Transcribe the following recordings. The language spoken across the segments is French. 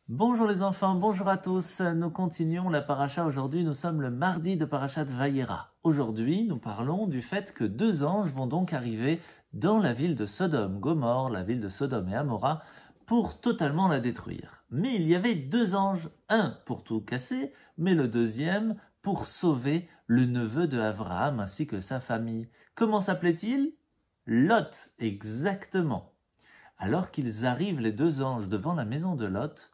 Bonjour les enfants, bonjour à tous. Nous continuons la paracha aujourd'hui. Nous sommes le mardi de Parashat Vayera. Aujourd'hui, nous parlons du fait que deux anges vont donc arriver dans la ville de Sodome, Gomorrhe, la ville de Sodome et Amora, pour totalement la détruire. Mais il y avait deux anges, un pour tout casser, mais le deuxième pour sauver le neveu de Abraham ainsi que sa famille. Comment s'appelait-il? Lot, exactement. Alors qu'ils arrivent les deux anges devant la maison de Lot,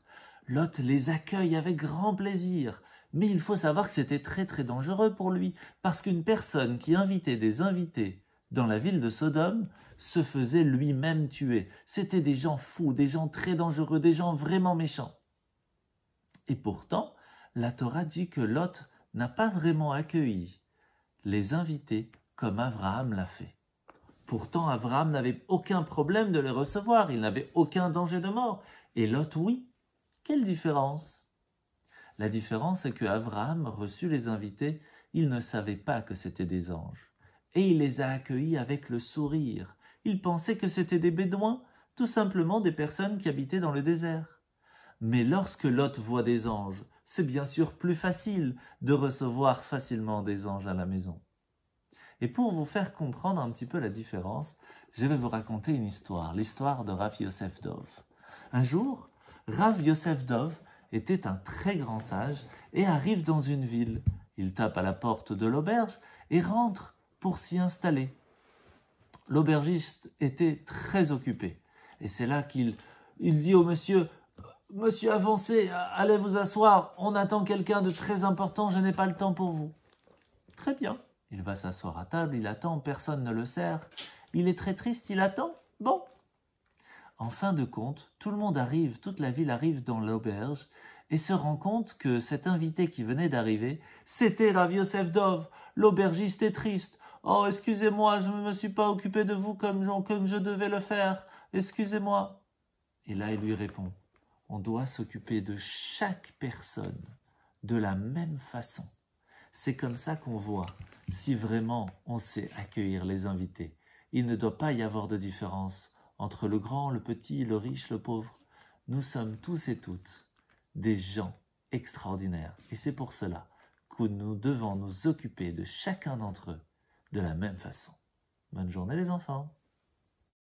Lot les accueille avec grand plaisir. Mais il faut savoir que c'était très très dangereux pour lui, parce qu'une personne qui invitait des invités dans la ville de Sodome se faisait lui-même tuer. C'étaient des gens fous, des gens très dangereux, des gens vraiment méchants. Et pourtant, la Torah dit que Lot n'a pas vraiment accueilli les invités comme Abraham l'a fait. Pourtant, Abraham n'avait aucun problème de les recevoir, il n'avait aucun danger de mort. Et Lot, oui. Quelle différence? La différence est que Abraham reçut les invités, il ne savait pas que c'étaient des anges. Et il les a accueillis avec le sourire. Il pensait que c'étaient des bédouins, tout simplement des personnes qui habitaient dans le désert. Mais lorsque Lot voit des anges, c'est bien sûr plus facile de recevoir facilement des anges à la maison. Et pour vous faire comprendre un petit peu la différence, je vais vous raconter une histoire, l'histoire de Rav Yosef Dov. Un jour, Rav Yosef Dov était un très grand sage et arrive dans une ville. Il tape à la porte de l'auberge et rentre pour s'y installer. L'aubergiste était très occupé. Et c'est là qu'il dit au monsieur « Monsieur, avancez, allez vous asseoir, on attend quelqu'un de très important, je n'ai pas le temps pour vous. » Très bien. Il va s'asseoir à table, il attend, personne ne le sert. Il est très triste, il attend. Bon. En fin de compte, tout le monde arrive, toute la ville arrive dans l'auberge et se rend compte que cet invité qui venait d'arriver, c'était Rav Yosef Dov. L'aubergiste est triste. « Oh, excusez-moi, je ne me suis pas occupé de vous comme je devais le faire. Excusez-moi. » Et là, il lui répond, « On doit s'occuper de chaque personne de la même façon. » C'est comme ça qu'on voit si vraiment on sait accueillir les invités. Il ne doit pas y avoir de différence entre le grand, le petit, le riche, le pauvre. Nous sommes tous et toutes des gens extraordinaires. Et c'est pour cela que nous devons nous occuper de chacun d'entre eux de la même façon. Bonne journée les enfants!